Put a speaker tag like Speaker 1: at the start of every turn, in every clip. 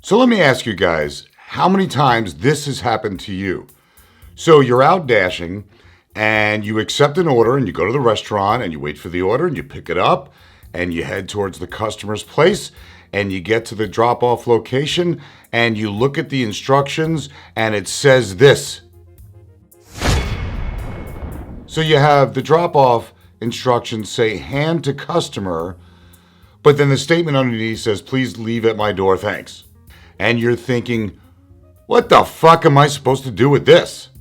Speaker 1: So let me ask you guys, how many times this has happened to you? So you're out dashing and you accept an order and you go to the restaurant and you wait for the order and you pick it up and you head towards the customer's place and you get to the drop-off location and you look at the instructions and it says this. So you have the drop-off instructions say hand to customer, but then the statement underneath says, please leave at my door, thanks. And you're thinking, what the fuck am I supposed to do with this?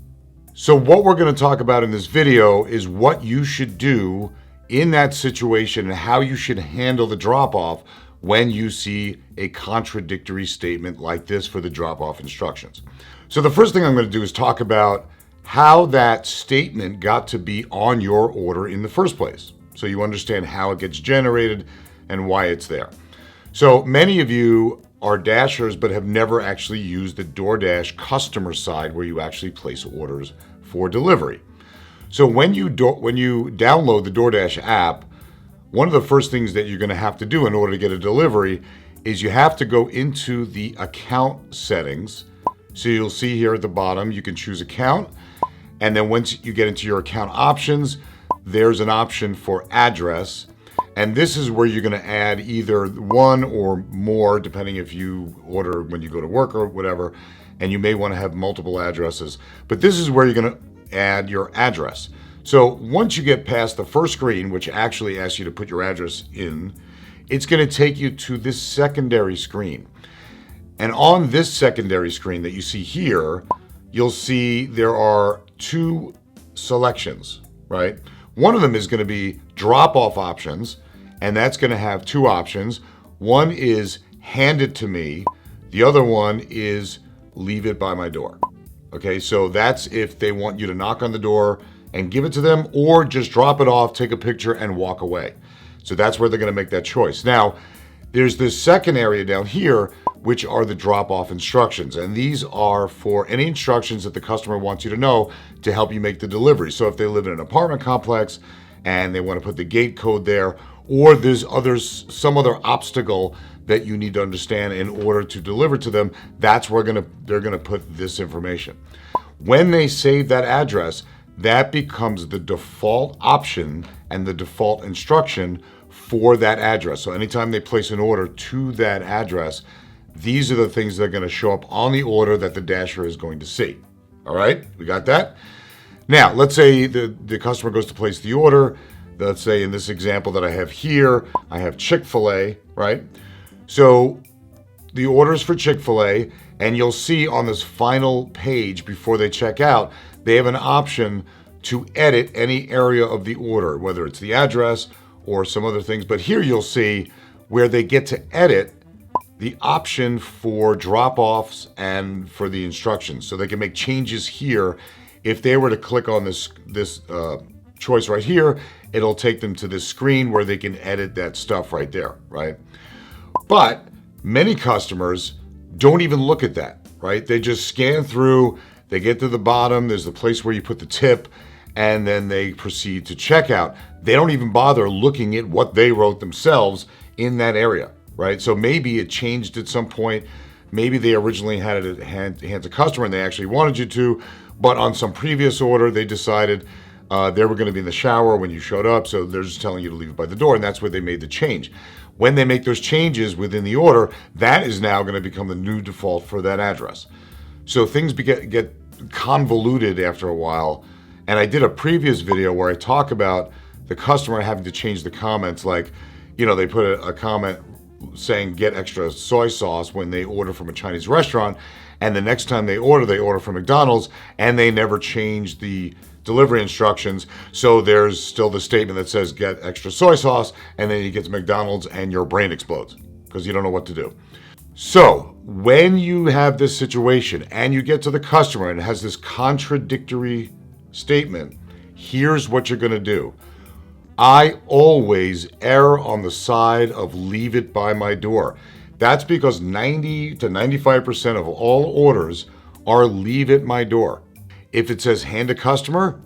Speaker 1: So what we're going to talk about in this video is what you should do in that situation and how you should handle the drop-off when you see a contradictory statement like this for the drop-off instructions. So the first thing I'm going to do is talk about how that statement got to be on your order in the first place, so you understand how it gets generated and why it's there. So many of you are dashers but have never actually used the DoorDash customer side where you actually place orders for delivery. So when you download the DoorDash app, one of the first things that you're going to have to do in order to get a delivery is you have to go into the account settings. So you'll see here at the bottom, you can choose account. And then once you get into your account options, there's an option for address. And this is where you're going to add either one or more, depending if you order when you go to work or whatever, and you may want to have multiple addresses. But this is where you're going to add your address. So once you get past the first screen, which actually asks you to put your address in, it's going to take you to this secondary screen. And on this secondary screen that you see here, you'll see there are two selections, right? One of them is going to be drop-off options, and that's going to have two options. One is hand it to me. The other one is leave it by my door. Okay, so that's if they want you to knock on the door and give it to them, or just drop it off, take a picture, and walk away. So that's where they're going to make that choice. Now, there's this second area down here, which are the drop-off instructions. And these are for any instructions that the customer wants you to know to help you make the delivery. So if they live in an apartment complex and they want to put the gate code there, or there's some other obstacle that you need to understand in order to deliver to them, that's where they're gonna put this information. When they save that address, that becomes the default option and the default instruction for that address. So anytime they place an order to that address, these are the things that are going to show up on the order that the dasher is going to see. All right, we got that? Now, let's say the customer goes to place the order. Let's say in this example that I have here, I have Chick-fil-A, right? So the order is for Chick-fil-A, and you'll see on this final page before they check out, they have an option to edit any area of the order, whether it's the address or some other things. But here you'll see where they get to edit the option for drop-offs and for the instructions. So they can make changes here. If they were to click on this choice right here, it'll take them to this screen where they can edit that stuff right there, right? But many customers don't even look at that, right? They just scan through, they get to the bottom, there's the place where you put the tip, and then they proceed to checkout. They don't even bother looking at what they wrote themselves in that area, right? So maybe it changed at some point. Maybe they originally had it hand to customer and they actually wanted you to, but on some previous order, they decided they were going to be in the shower when you showed up, so they're just telling you to leave it by the door, and that's where they made the change. When they make those changes within the order, that is now going to become the new default for that address. So things get convoluted after a while, and I did a previous video where I talk about the customer having to change the comments, like, you know, they put a comment saying get extra soy sauce when they order from a Chinese restaurant, and the next time they order from McDonald's, and they never change the delivery instructions. So there's still the statement that says get extra soy sauce, and then you get to McDonald's and your brain explodes because you don't know what to do. So when you have this situation and you get to the customer and it has this contradictory statement, here's what you're going to do. I always err on the side of leave it by my door. That's because 90 to 95% of all orders are leave it my door. If it says hand to customer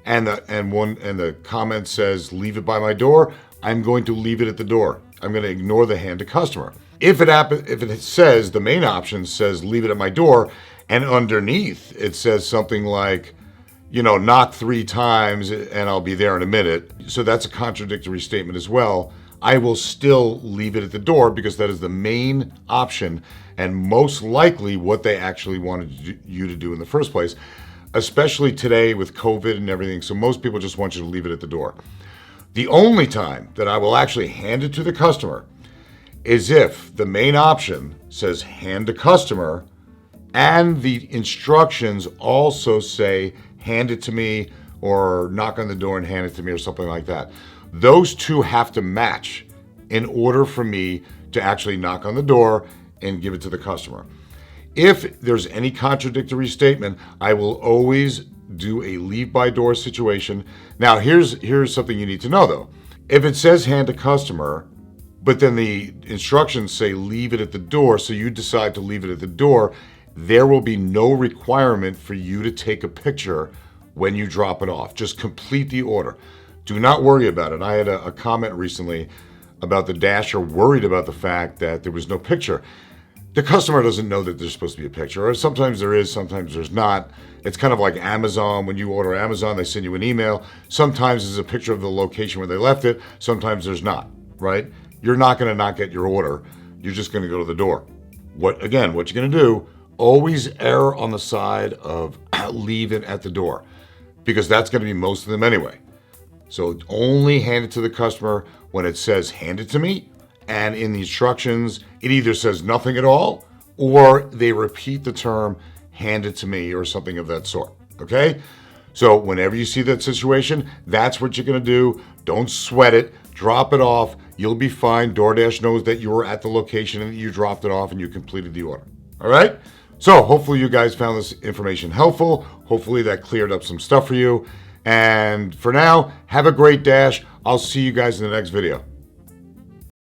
Speaker 1: and the comment says leave it by my door, I'm going to leave it at the door. I'm going to ignore the hand to customer. If it says, the main option says leave it at my door, and underneath it says something like, knock 3 times and I'll be there in a minute. So that's a contradictory statement as well. I will still leave it at the door because that is the main option and most likely what they actually wanted you to do in the first place, especially today with COVID and everything. So most people just want you to leave it at the door. The only time that I will actually hand it to the customer is if the main option says hand to customer and the instructions also say hand it to me or knock on the door and hand it to me or something like that. Those two have to match in order for me to actually knock on the door and give it to the customer. If there's any contradictory statement, I will always do a leave by door situation. Now, here's something you need to know though. If it says hand to customer, but then the instructions say leave it at the door, so you decide to leave it at the door, there will be no requirement for you to take a picture when you drop it off. Just complete the order. Do not worry about it. I had a comment recently about the Dasher worried about the fact that there was no picture. The customer doesn't know that there's supposed to be a picture, or sometimes there is, sometimes there's not. It's kind of like Amazon. When you order Amazon, they send you an email. Sometimes there's a picture of the location where they left it. Sometimes there's not, right? You're not going to not get your order. You're just going to go to the door. What you're going to do, always err on the side of leave it at the door, because that's going to be most of them anyway. So only hand it to the customer when it says hand it to me, and in the instructions, it either says nothing at all or they repeat the term hand it to me or something of that sort. Okay? So whenever you see that situation, that's what you're going to do. Don't sweat it. Drop it off. You'll be fine. DoorDash knows that you were at the location and that you dropped it off and you completed the order. All right? So hopefully you guys found this information helpful. Hopefully that cleared up some stuff for you. And for now, have a great dash. I'll see you guys in the next video.